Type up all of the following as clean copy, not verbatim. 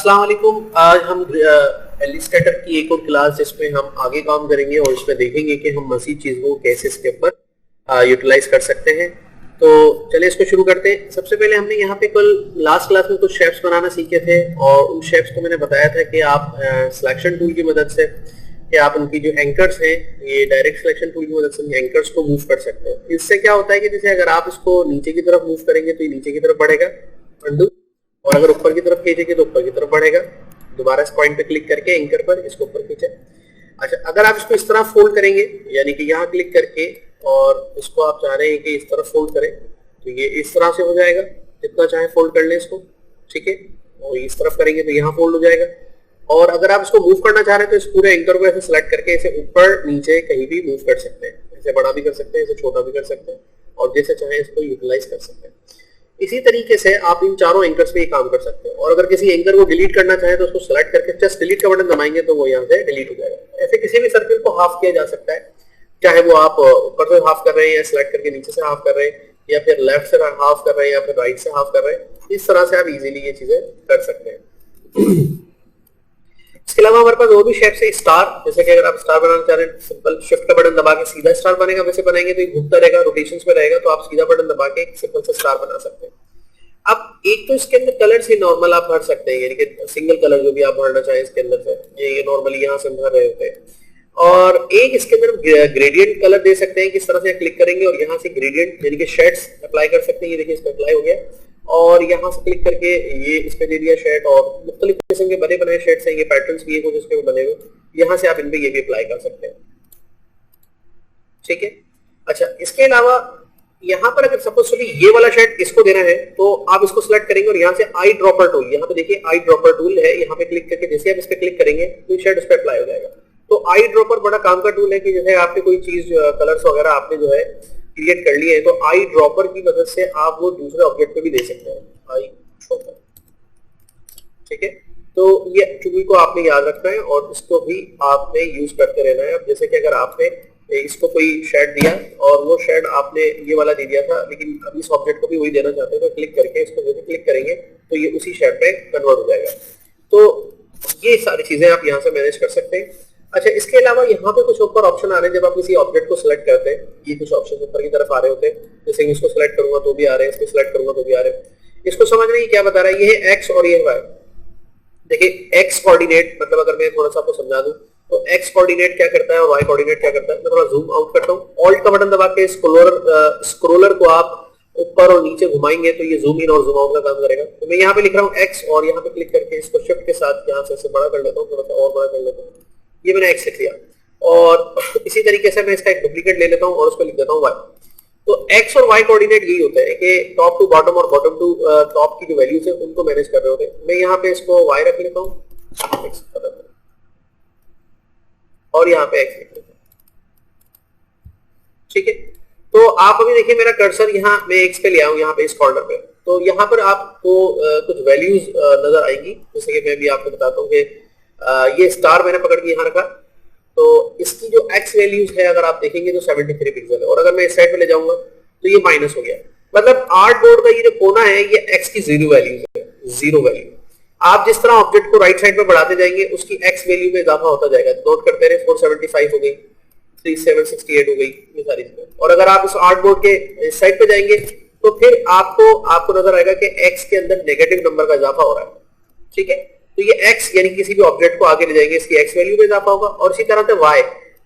अस्सलाम वालेकुम। आज हम एलिस्टेटर की एक और क्लास जिसमें हम आगे काम करेंगे और इसमें देखेंगे कि हम मज़ीद चीज़ों को कैसे इसके ऊपर यूटिलाइज कर सकते हैं। तो चलिए इसको शुरू करते हैं। सबसे पहले हमने यहाँ पे कल लास्ट क्लास में कुछ शेप्स बनाना सीखे थे और उन शेप्स को मैंने बताया था कि आप सिलेक्शन टूल की मदद से कि आप उनकी जो एंकर्स हैं ये डायरेक्ट सिलेक्शन टूल की मदद से एंकर्स को मूव कर सकते हैं। इससे क्या होता है कि जैसे अगर आप इसको नीचे की तरफ मूव करेंगे तो ये नीचे की तरफ बढ़ेगा अंडू, और अगर ऊपर की तरफ खींचेंगे तो ऊपर की तरफ बढ़ेगा। दोबारा इस पॉइंट पे क्लिक करके एंकर पर इसको ऊपर खींचे। अच्छा, अगर आप इसको इस तरह फोल्ड करेंगे यानी कि यहाँ क्लिक करके और इसको आप चाह रहे हैं कि इस तरफ फोल्ड करें तो ये इस तरह से हो जाएगा, जितना चाहे फोल्ड कर लें इसको, ठीक है। और इस तरफ करेंगे तो यहाँ फोल्ड हो जाएगा। और अगर आप इसको मूव करना चाह रहे हैं तो इस पूरे एंकर को ऐसे सिलेक्ट करके इसे ऊपर नीचे कहीं भी मूव कर सकते हैं। इसे बड़ा भी कर सकते हैं, इसे छोटा भी कर सकते हैं और जैसे चाहे इसको यूटिलाइज कर सकते हैं। इसी तरीके से आप इन चारों एंकर्स पे काम कर सकते हैं। और अगर किसी एंकर को डिलीट करना चाहे तो उसको सिलेक्ट करके जस्ट डिलीट का बटन दबाएंगे तो वो यहाँ से डिलीट हो जाएगा। ऐसे किसी भी सर्किल को हाफ किया जा सकता है, चाहे वो आप ऊपर से हाफ कर रहे हैं या सिलेक्ट करके नीचे से हाफ कर रहे हैं या फिर लेफ्ट से हाफ कर रहे हैं या फिर राइट से हाफ कर रहे हैं। इस तरह से आप इजीली ये चीजें कर सकते हैं। इसके अलावा हमारे पास और भी शेप्स है। स्टार, जैसे कि अगर आप स्टार बनाना चाह रहे हैं सिंपल शिफ्ट का बटन दबा के सीधा स्टार बनेगा। वैसे बनाएंगे तो ये घूमता रहेगा, रोटेशंस में रहेगा, तो आप सीधा बटन दबा के सिंपल से स्टार बना सकते हैं। अब एक तो इसके अंदर कलर से नॉर्मल आप भर सकते हैं, यानी कि सिंगल कलर जो भी आप भरना चाहें इसके अंदर से, ये नॉर्मली यहाँ से भर रहे होते हैं। और एक इसके अंदर ग्रेडियंट कलर दे सकते हैं। किस तरह से क्लिक करेंगे और यहाँ से ग्रेडियंट यानी कि शेड्स अप्लाई कर सकते हैं। ये देखिए इसमें अप्लाई हो गया और यहाँ से क्लिक करके ये इस पे दे दिया शेड। और मुख्तलिफ किस्म के बने बनाए शेड्स हैं, ये पैटर्न्स भी है कुछ इसके बने हुए, यहाँ से आप इन पे ये भी अप्लाई कर सकते हैं, ठीक है। अच्छा, इसके अलावा यहाँ पर अगर सपोज कभी ये वाला शेड इसको देना है तो आप इसको सिलेक्ट करेंगे और यहाँ से आई ड्रॉपर टूल, यहाँ पे देखिए आई ड्रॉपर टूल है, यहाँ पे क्लिक करके जैसे आप इस पे क्लिक करेंगे तो शेड उस पे अप्लाई हो जाएगा। तो आई ड्रॉपर बड़ा काम का टूल है कि जैसे आपने कोई चीज कलर्स वगैरह आपने जो है क्रिएट कर लिए है तो आई ड्रॉपर की मदद से आप वो दूसरे ऑब्जेक्ट पे भी दे सकते हैं, आई ड्रॉपर, ठीक है। तो ये टूल को आपने याद रखना है और इसको भी आपने यूज करते रहना है। अब जैसे कि अगर आपने इसको कोई शेड दिया और वो शेड आपने ये वाला दे दिया था, लेकिन अब इस ऑब्जेक्ट को भी वही देना चाहते हैं तो क्लिक करके इसको जो भी क्लिक करेंगे तो ये उसी शेड पे कन्वर्ट हो जाएगा। तो ये सारी चीजें आप यहाँ से मैनेज कर सकते हैं। अच्छा, इसके अलावा यहाँ पे कुछ ऊपर ऑप्शन आ रहे हैं। जब आप किसी ऑब्जेक्ट को सिलेक्ट करते हैं, ये कुछ ऑप्शन ऊपर की तरफ आ रहे होते हैं, जैसे इसको सिलेक्ट करूंगा तो भी आ रहे हैं, इसको सिलेक्ट करूंगा तो भी आ रहे हैं। इसको समझ में क्या बता रहा है, ये है एक्स और ये है वाई। देखिए एक्स कोऑर्डिनेट मतलब अगर मैं थोड़ा सा आपको समझा दूं तो एक्स कोऑर्डिनेट क्या करता है और वाई कोऑर्डिनेट क्या करता है। मैं थोड़ा जूम आउट करता हूं। ऑल्ट का बटन दबा के स्क्रोलर को आप ऊपर और नीचे घुमाएंगे तो ये जूम इन और जूम आउट का काम करेगा। तो मैं यहाँ पे लिख रहा हूँ एक्स और यहाँ पे क्लिक करके इसको शिफ्ट के साथ यहाँ से बड़ा कर लेता हूँ, थोड़ा सा और बड़ा कर लेता हूँ। ये मैंने एक्स लिख लिया और इसी तरीके से मैं इसका एक डुप्लीकेट ले लेता हूँ और उसको लिख देता हूँ वाई। तो एक्स और वाई कोऑर्डिनेट यही होते हैं कि टॉप टू बॉटम और बॉटम टू टॉप की जो वैल्यूज है उनको मैनेज कर रहे होते हैं। मैं यहाँ पे इसको वाई रख लेता हूँ और यहाँ पे एक्स लिख लेता हूँ, ठीक है। तो आप अभी देखिए मेरा कर्सर यहाँ मैं एक्स पे ले आऊँ, यहाँ पे इस कॉर्नर पे, तो यहाँ पर आपको कुछ वैल्यूज नजर आएंगी। जैसे कि मैं भी आपको बताता हूँ कि ये स्टार मैंने पकड़ के यहाँ रखा तो इसकी जो एक्स वैल्यूज है अगर आप देखेंगे तो 73 पिक्सल है। और अगर मैं इस साइड पे ले जाऊंगा तो ये माइनस हो गया। मतलब आर्ट बोर्ड का ये जो कोना है ये एक्स की जीरो वैल्यूज है, जीरो वैल्यू। आप जिस तरह ऑब्जेक्ट को राइट साइड में बढ़ाते जाएंगे उसकी एक्स वैल्यू में इजाफा होता जाएगा। नोट करते रहे, 475 हो गई, 3768 हो गई, ये सारी चीजें। और अगर आप इस आर्ट बोर्ड के साइड पे जाएंगे तो फिर आपको नजर आएगा कि एक्स के अंदर नेगेटिव नंबर का इजाफा हो रहा है, ठीक है। तो ये x यानी किसी भी ऑब्जेक्ट को आगे ले जाएंगे इसकी x वैल्यू में इजाफा होगा। और इसी तरह से y,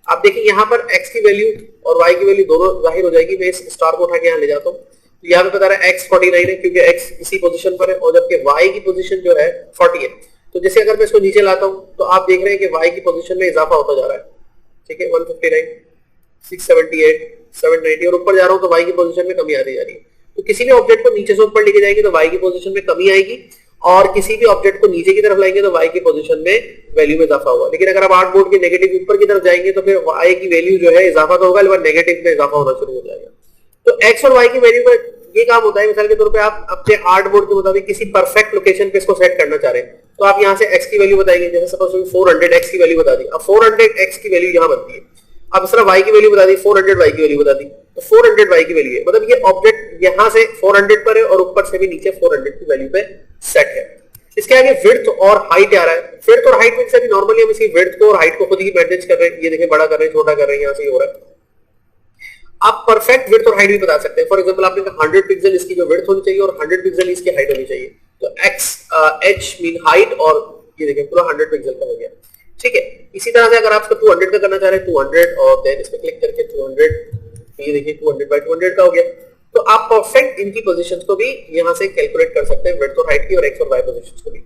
आप देखिए यहाँ पर x की वैल्यू और y की वैल्यू दोनों जाहिर हो जाएगी। मैं इस स्टार को उठा के यहाँ ले जाता हूँ तो यहाँ पे बता रहा है x 49 है क्योंकि x इसी पोजीशन पर है और जबकि y की पोजीशन जो है 40 है। तो जैसे अगर मैं इसको नीचे लाता हूँ तो आप देख रहे हैं कि y की पोजीशन में इजाफा होता जा रहा है, ठीक है। 159, 678, 790 और ऊपर जा रहा हूँ तो y की पोजीशन में कमी आती जा रही है। तो किसी भी ऑब्जेक्ट को नीचे से ऊपर लेके जाएंगे तो y की पोजीशन में कमी आएगी और किसी भी ऑब्जेक्ट को नीचे की तरफ लाएंगे तो y की पोजीशन में वैल्यू में इजाफा होगा। लेकिन अगर आप आर्ट बोर्ड के नेगेटिव ऊपर की तरफ जाएंगे तो फिर y की वैल्यू जो है इजाफा तो होगा लेकिन नेगेटिव में इजाफा होना शुरू हो जाएगा। तो x और y की वैल्यू का ये काम होता है। मिसाल के तौर पे आप अपने आर्ट बोर्ड के मुताबिक किसी परफेक्ट लोकेशन पे इसको सेट करना चाह रहे हैं तो आप यहाँ से x की वैल्यू बताएंगे। जैसे सपोज 400x की वैल्यू बता दी, अब 400x की वैल्यू यहाँ बनती है। अब इस तरह y की वैल्यू बता दी, 400y की वैल्यू बता दी, तो 400y की वैल्यू है। मतलब ये ऑब्जेक्ट यहाँ से 400 पर है और ऊपर से भी नीचे 400 की वैल्यू पे सेट है। इसके आगे विड्थ और हाइट आ रहा है। विड्थ और हाइट में से अभी नॉर्मली हम इसकी विड्थ को और हाइट को खुद ही मैनेज कर रहे हैं, ये देखिए बड़ा कर रहे हैं, छोटा कर रहे हैं, यहाँ से ये हो रहा है। आप परफेक्ट विड्थ और हाइट भी बता सकते हैं। फॉर एग्जांपल आपने कहा 100 पिक्सल इसकी जो विड्थ होनी चाहिए और 100 पिक्सल इसकी हाइट होनी चाहिए, तो h मीन हाइट, और ये देखिए पूरा 100 पिक्सल का हो गया, ठीक है। इसी तरह से अगर आप इसको 200 का करना चाह रहे हैं 200 और देन इस पे क्लिक करके 200, ये देखिए 200 बाय 200 का हो गया। तो आप परफेक्ट इनकी पोजीशंस को भी यहां से कैलकुलेट कर सकते हैं, विड्थ और हाइट की और एक्स और वाई पोजीशंस को भी,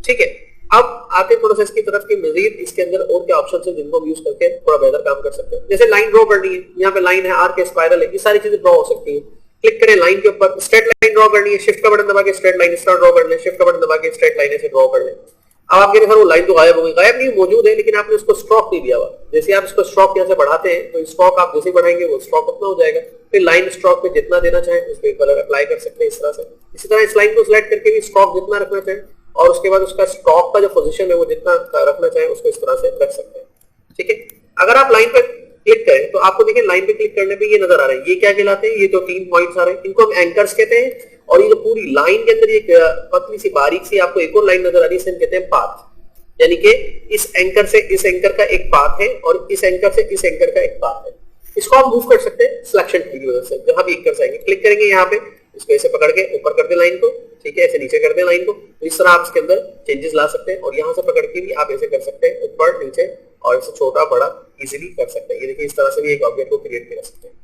ठीक है। अब आते हैं थोड़ा सा इसकी तरफ की मजीद इसके अंदर और क्या ऑप्शन है जिनको हम यूज करके थोड़ा बेहतर काम कर सकते हैं। जैसे लाइन ड्रॉ करनी है, यहाँ पे लाइन है, आर्क है, स्पाइरल है, ये सारी चीजें ड्रॉ हो सकती है। क्लिक करें लाइन के ऊपर, स्ट्रेट लाइन ड्रॉ करनी है, शिफ्ट का बटन दबा के स्ट्रेट लाइन इस तरह ड्रॉ कर लें, शिफ्ट का बटन दबा के स्ट्रेट लाइन ऐसे ड्रॉ कर लें। अब आपके सर वो लाइन तो गायब हो गई, गायब नहीं मौजूद है, लेकिन आपने उसको स्ट्रोक नहीं दिया हुआ। जैसे आप इसको स्ट्रोक यहाँ से बढ़ाते हैं तो स्ट्रोक आप जैसे बढ़ाएंगे वो स्ट्रोक उतना हो जाएगा। फिर लाइन स्ट्रोक पे जितना देना चाहे उस पर कलर अप्लाई कर सकते हैं इस तरह से। इसी तरह इस लाइन को सिलेक्ट करके भी स्ट्रोक जितना रखना चाहे और उसके बाद उसका स्ट्रोक का जो पोजीशन है वो जितना रखना चाहे उसको इस तरह से रख सकते हैं, ठीक है। अगर आप लाइन पे क्लिक करें तो आपको देखिए लाइन पे क्लिक करने पे ये नजर आ रहे हैं, ये क्या कहलाते हैं, ये तो 3 पॉइंट्स आ रहे हैं, इनको हम एंकर्स कहते हैं। और ये जो पूरी लाइन के अंदर एक पतली सी बारीक सी आपको एक और लाइन नजर आ रही है, इसे कहते हैं पाथ, यानी कि इस एंकर से इस एंकर का एक पाथ है और इस एंकर से इस एंकर का एक पाथ है। इसको आप मूव कर सकते हैं सिलेक्शन की वजह से, जहां भी एंकर आएंगे क्लिक करेंगे यहाँ पे, इसको ऐसे पकड़ के ऊपर कर दे लाइन को, ठीक है, ऐसे नीचे कर दे लाइन को। तो इस तरह आप इसके अंदर चेंजेस ला सकते हैं और यहाँ से पकड़ के भी आप ऐसे कर सकते हैं ऊपर नीचे, और इसे छोटा बड़ा इजीली कर सकते हैं। ये देखिए इस तरह से भी एक ऑब्जेक्ट को क्रिएट कर सकते हैं,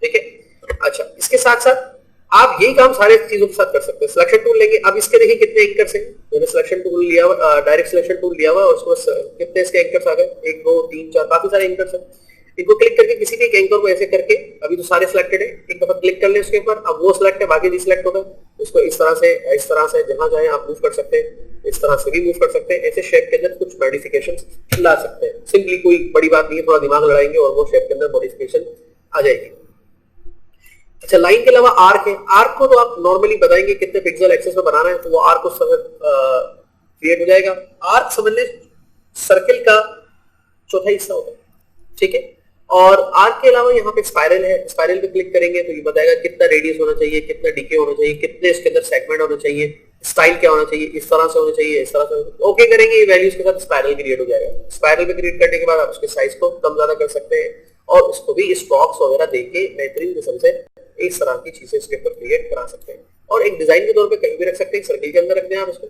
ठीक है। अच्छा, इसके साथ साथ आप यही काम सारे चीजों के साथ कर सकते हैं। सिलेक्शन टूल लेंगे, अब इसके देखिए कितने एंकर्स हैं, मैंने सिलेक्शन टूल लिया हुआ, डायरेक्ट सिलेक्शन टूल लिया हुआ और उसको कितने इसके एंकर्स आ गए, 1 2 3 4 काफी सारे एंकर्स हैं। इनको क्लिक करके किसी भी एक एंकर को ऐसे करके, अभी तो सारे सिलेक्टेड है, एक दफा क्लिक कर ले उसके ऊपर, अब वो सिलेक्ट है बाकी डिसलेक्ट होगा, उसको इस तरह से जहां चाहे आप मूव कर सकते हैं, इस तरह से भी मूव कर सकते हैं। ऐसे शेप के अंदर कुछ मॉडिफिकेशंस ला सकते हैं, सिंपली कोई बड़ी बात नहीं है, थोड़ा दिमाग लड़ाएंगे और वो शेप के अंदर मॉडिफिकेशन आ जाएगी। अच्छा, लाइन के अलावा आर्क है, आर्क को तो आप नॉर्मली बताएंगे कितने पिक्सल एक्सेस में बनाना है, तो वो आर्क उस समय क्रिएट हो जाएगा। आर्क समझ लें सर्किल का चौथा हिस्सा होगा, ठीक है। और आर्क के अलावा यहाँ पे स्पाइरल है, स्पाइरल पे क्लिक करेंगे तो ये बताएगा कितना रेडियस होना चाहिए, कितना डीके होना चाहिए, कितने इसके अंदर सेगमेंट होना चाहिए, स्टाइल क्या होना चाहिए, इस तरह से होना चाहिए, इस तरह से। ओके करेंगे, ये वैल्यूज के साथ स्पाइरल क्रिएट हो जाएगा। स्पाइरल पे क्रिएट करने के बाद आप उसके साइज को कम ज्यादा कर सकते हैं और उसको भी स्टॉक्स वगैरह देके बेहतरीन किस्म से इस तरह की चीजें इसके ऊपर क्रिएट करा सकते हैं और एक डिजाइन के तौर पे कहीं भी रख सकते हैं, सर्किल के अंदर रख दें आप इसको।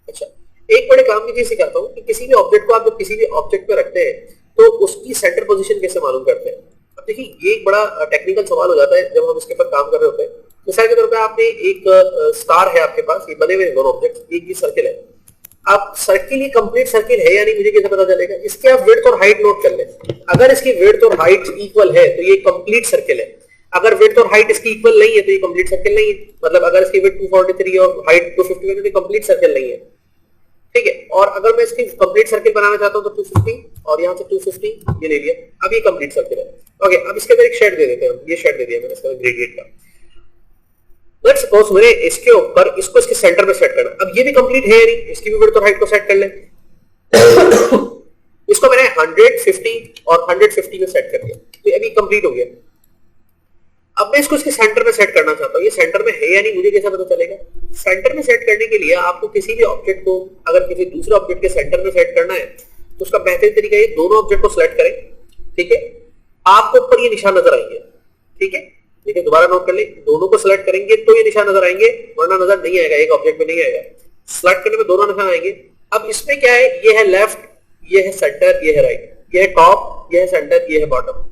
अच्छा, एक बड़े काम की चीज सिखाता हूँ कि किसी भी ऑब्जेक्ट को आप जब किसी भी ऑब्जेक्ट पे रखते हैं तो उसकी सेंटर पोजीशन कैसे मालूम करते हैं। अब देखिए ये एक बड़ा टेक्निकल सवाल हो जाता है जब हम इसके ऊपर काम कर रहे होते हैं। मिसाल के तौर पे आपने एक स्टार है आपके पास, ये बने हुए दोनों ऑब्जेक्ट, एक ही सर्किल है। अब सर्किल ये कंप्लीट सर्किल है या नहीं मुझे कैसे पता चलेगा, इसके आप विड्थ और हाइट नोट कर लें। अगर इसकी विड्थ और हाइट इक्वल है तो ये कंप्लीट सर्किल है, अगर विड्थ और हाइट इसकी इक्वल नहीं है तो ये कंप्लीट सर्किल नहीं है। मतलब अगर इसकी विड्थ 243 और हाइट 250 है तो ये कंप्लीट सर्किल नहीं है, ठीक है। और अगर मैं इसकी कंप्लीट सर्किल बनाना चाहता हूं तो 250 और यहां से 250 ये ले लिया, अब ये कंप्लीट सर्किल है। ओके, अब इसके अंदर एक शेड दे देते हैं, ये शेड दे दिया मैंने इसका ग्रेडियंट का। लेट्स सपोज मैंने इसके ऊपर इसको इसके सेंटर में सेट करना, अब ये भी कंप्लीट है नहीं, इसकी भी विड्थ और हाइट को सेट कर ले। इसको मैंने 150 और 150 में सेट कर दिया, तो अभी कंप्लीट हो गया। अब मैं इसको इसके सेंटर में सेट करना चाहता हूँ, ये सेंटर में है या नहीं मुझे कैसे पता चलेगा। सेंटर में सेट करने के लिए आपको किसी भी ऑब्जेक्ट को अगर किसी दूसरे ऑब्जेक्ट के सेंटर में सेट करना है तो उसका बेहतरीन तरीका ये, दोनों ऑब्जेक्ट को सिलेक्ट करें, ठीक है। आपको ऊपर ये निशान नजर आएंगे, ठीक है। देखिए दोबारा नोट कर ले, दोनों को सिलेक्ट करेंगे तो ये निशान नजर आएंगे, वरना नजर नहीं आएगा, एक ऑब्जेक्ट में नहीं आएगा। सिलेक्ट करने में दोनों निशान आएंगे। अब इसमें क्या है, ये है लेफ्ट, ये है सेंटर, ये है राइट, ये है टॉप, ये है सेंटर, ये है बॉटम,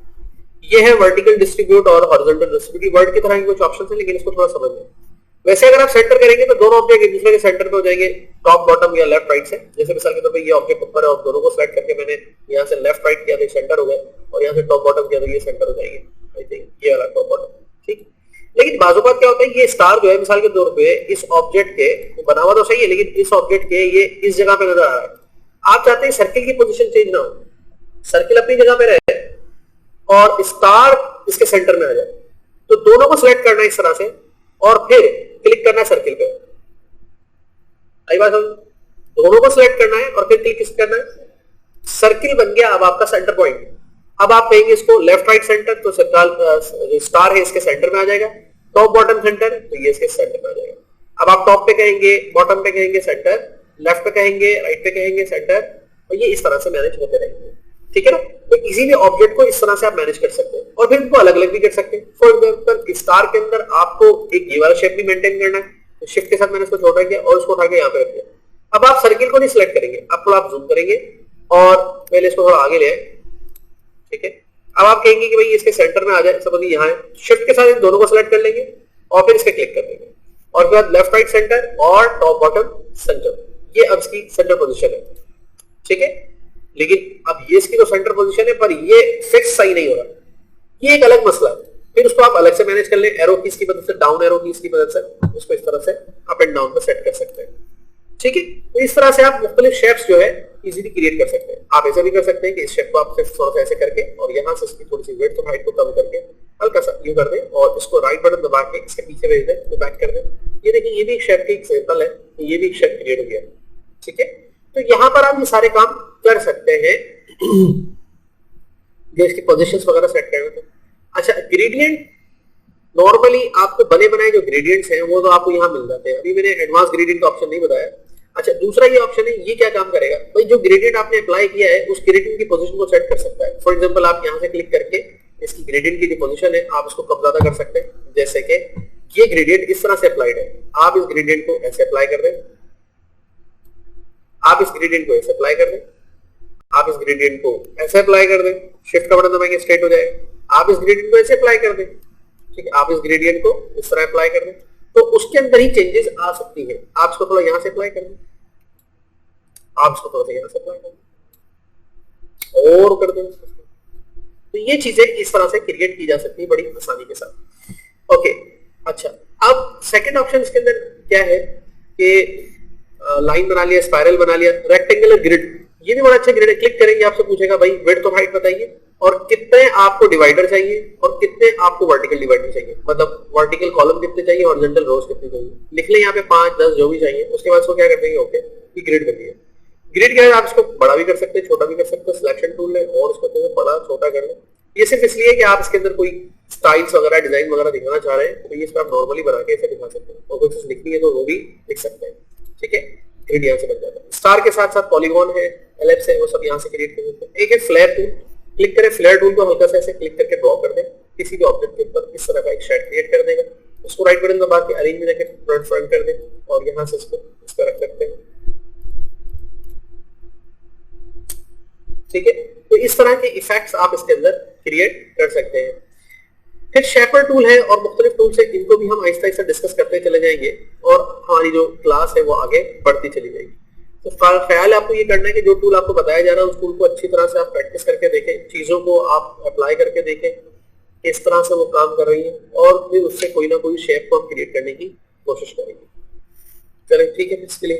ये है वर्टिकल डिस्ट्रीब्यूट और हॉरिजॉन्टल डिस्ट्रीब्यूट। वर्ड की तरह कुछ ऑप्शन है लेकिन इसको थोड़ा समझ लें। वैसे अगर आप सेंटर करेंगे तो दोनों ऑब्जेक्ट एक दूसरे के सेंटर पे हो जाएंगे, टॉप बॉटम या लेफ्ट राइट से। जैसे मिसाल के तौर पे ये ऑब्जेक्ट ऊपर है और दोनों को सिलेक्ट करके मैंने यहाँ से लेफ्ट राइट किया तो सेंटर हो गए, और यहाँ से टॉप बॉटम किया तो ये सेंटर हो जाएंगे। आई थिंक ये वाला टॉप बॉटम, ठीक। लेकिन बाजू बात क्या होता है, ये स्टार जो है मिसाल के तौर पे इस ऑब्जेक्ट के बना हुआ तो सही है, लेकिन इस ऑब्जेक्ट के ये इस जगह पे नजर आ रहा है। आप चाहते हैं सर्किल की पोजीशन चेंज ना हो, सर्किल अपनी जगह पे रहे और स्टार इसके सेंटर में आ जाए, तो दोनों को सिलेक्ट करना है इस तरह से और फिर क्लिक करना है सर्किल पे। आई बात, दोनों को सिलेक्ट करना है और फिर क्लिक करना है, सर्किल बन गया अब आपका सेंटर पॉइंट। अब आप कहेंगे इसको लेफ्ट राइट सेंटर, तो स्टार है इसके सेंटर में आ जाएगा, टॉप बॉटम सेंटर तो ये इसके सेंटर में आ जाएगा। अब आप टॉप पे कहेंगे, बॉटम पे कहेंगे सेंटर, लेफ्ट पे कहेंगे, राइट पे कहेंगे सेंटर, और ये इस तरह से मैनेज होते रहेंगे। ठीक है ना? तो इजीली ऑब्जेक्ट को इस तरह से आप मैनेज कर सकते हैं और फिर इनको अलग अलग भी कर सकते हैं। फॉर एग्जाम्पल स्टार के अंदर आपको एक ये वाला शेप भी मेंटेन करना है, तो शिफ्ट के साथ मैंने इसको छोटा किया और इसको उठा के यहाँ पे रख दिया। अब आप सर्किल को नहीं सिलेक्ट करेंगे, अब थोड़ा आप जूम करेंगे और पहले इसको थोड़ा आगे ले आए। ठीक है, अब आप कहेंगे कि भाई इसके सेंटर में आ जाए, समझ यहाँ है, शिफ्ट के साथ इन दोनों को सिलेक्ट कर लेंगे और फिर इसके क्लिक कर देंगे और फिर बाद लेफ्ट राइट सेंटर और टॉप बॉटम सेंटर, ये अब इसकी सेंटर पोजीशन है। ठीक है, लेकिन अब ये इसकी तो सेंटर पोजीशन है पर ये फिक्स सही नहीं हो रहा, ये एक अलग मसला है। फिर उसको आप अलग से मैनेज कर ले, एरो कीज की मदद से, डाउन एरो कीज की मदद से उसको इस तरह से अप एंड डाउन पे सेट कर सकते हैं। ठीक है, तो इस तरह से आप मुख्तलिफ शेप्स जो है इजीली क्रिएट कर सकते हैं। आप ऐसा भी कर सकते हैं कि इस शेप को आप सिर्फ थोड़ा सा ऐसे करके और यहाँ से इसकी थोड़ी सी विड्थ और हाइट को कम करके हल्का सा यूं कर दें और इसको राइट बटन दबा के इसके पीछे भेज दें तो बैक कर दें। ये देखिए, ये भी एक शेप की एग्जांपल है, ये भी एक शेप क्रिएट हो गया। ठीक है, तो यहाँ पर आप ये सारे काम कर सकते हैं जो इसकी पोजीशंस वगैरह सेट करने तो। अच्छा, ग्रेडियंट नॉर्मली आपको बने बनाए जो ग्रेडियंट्स हैं वो तो आपको यहाँ मिल जाते हैं। अभी मैंने एडवांस ग्रेडियंट का ऑप्शन नहीं बताया। अच्छा, दूसरा ये ऑप्शन है, ये क्या काम करेगा भाई, जो ग्रेडियंट आपने अप्लाई किया है उस ग्रेडियंट की पोजीशन को सेट कर सकता है। फॉर एग्जांपल आप यहाँ से क्लिक करके इसकी ग्रेडियंट की जो पोजीशन है आप उसको कम ज्यादा कर सकते हैं। जैसे कि ये ग्रेडियंट इस तरह से अप्लाइड है, आप इस ग्रेडियंट को ऐसे अप्लाई कर दें, आप इस ग्रेडियंट को ऐसे अप्लाई कर दें, आप इस ग्रेडियंट को ऐसे अप्लाई कर दें, शिफ्ट का बटन दबाएंगे स्ट्रेट हो जाए। आप इस ग्रेडियंट को ऐसे अप्लाई कर दें, ठीक है, आप इस ग्रेडियंट को इस तरह अप्लाई कर दें, तो उसके अंदर ही चेंजेस आ सकती है। आप इसको थोड़ा यहां से अप्लाई कर दें, आप इसको थोड़ा सा यहां से अप्लाई कर दें और कर दें। तो ये चीजें इस तरह से क्रिएट की जा सकती है बड़ी आसानी के साथ। ओके, अच्छा, अब सेकंड ऑप्शन इसके अंदर क्या है कि लाइन बना लिया, स्पाइरल बना लिया, रेक्टेंगुलर ग्रिड, ये भी बड़ा अच्छा ग्रिड है। क्लिक करेंगे, आपसे पूछेगा भाई विड्थ और हाइट बताइए और कितने आपको डिवाइडर चाहिए और कितने आपको वर्टिकल डिवाइडर चाहिए, मतलब वर्टिकल कॉलम कितने चाहिए, हॉरिजॉन्टल रोज कितनी चाहिए। लिख लें यहाँ पे 5, 10 जो भी चाहिए। उसके बाद इसको क्या कर देंगे, ओके, ये ग्रिड कर दिया। ग्रिड क्या है, आप इसको बड़ा भी कर सकते हैं, छोटा भी कर सकते हैं। सिलेक्शन टूल लें और उसको बड़ा छोटा कर लें। ये सिर्फ इसलिए कि आप इसके अंदर कोई स्टाइल्स वगैरह, डिजाइन वगैरह दिखाना चाह रहे हैं तो ये इसको आप नॉर्मली बना के ऐसे दिखा सकते हैं और कुछ लिखनी है तो वो भी लिख सकते हैं। ठीक है, ग्रिड यहाँ से बन जाता है। स्टार के साथ साथ पॉलीगॉन है, एलिप्स है, वो सब यहाँ से क्रिएट कर सकते हैं। एक है फ्लेयर टूल, क्लिक करें, फ्लेयर टूल को हल्का सा ऐसे क्लिक करके ड्रॉ कर दें किसी भी ऑब्जेक्ट के ऊपर, इस तरह का एक शेड क्रिएट कर देगा। उसको राइट बटन दबा के अरेंज में जाके फ्रंट कर दें और यहाँ से इसको इस तरह रख सकते हैं। ठीक है, तो इस तरह के इफेक्ट्स आप इसके अंदर क्रिएट कर सकते हैं। फिर शेपर टूल है और मुख्तलिफ टूल्स है, इनको भी हम आहिस्ता आहिस्ता डिस्कस करते चले जाएंगे और हमारी जो क्लास है वो आगे बढ़ती चली जाएगी। तो ख्याल आपको ये करना है कि जो टूल आपको बताया जा रहा है उस टूल को अच्छी तरह से आप प्रैक्टिस करके देखें, चीजों को आप अप्लाई करके देखें किस तरह से वो काम कर रही है और फिर उससे कोई ना कोई शेप को हम क्रिएट करने की कोशिश करेंगे। चलिए ठीक है, इसके लिए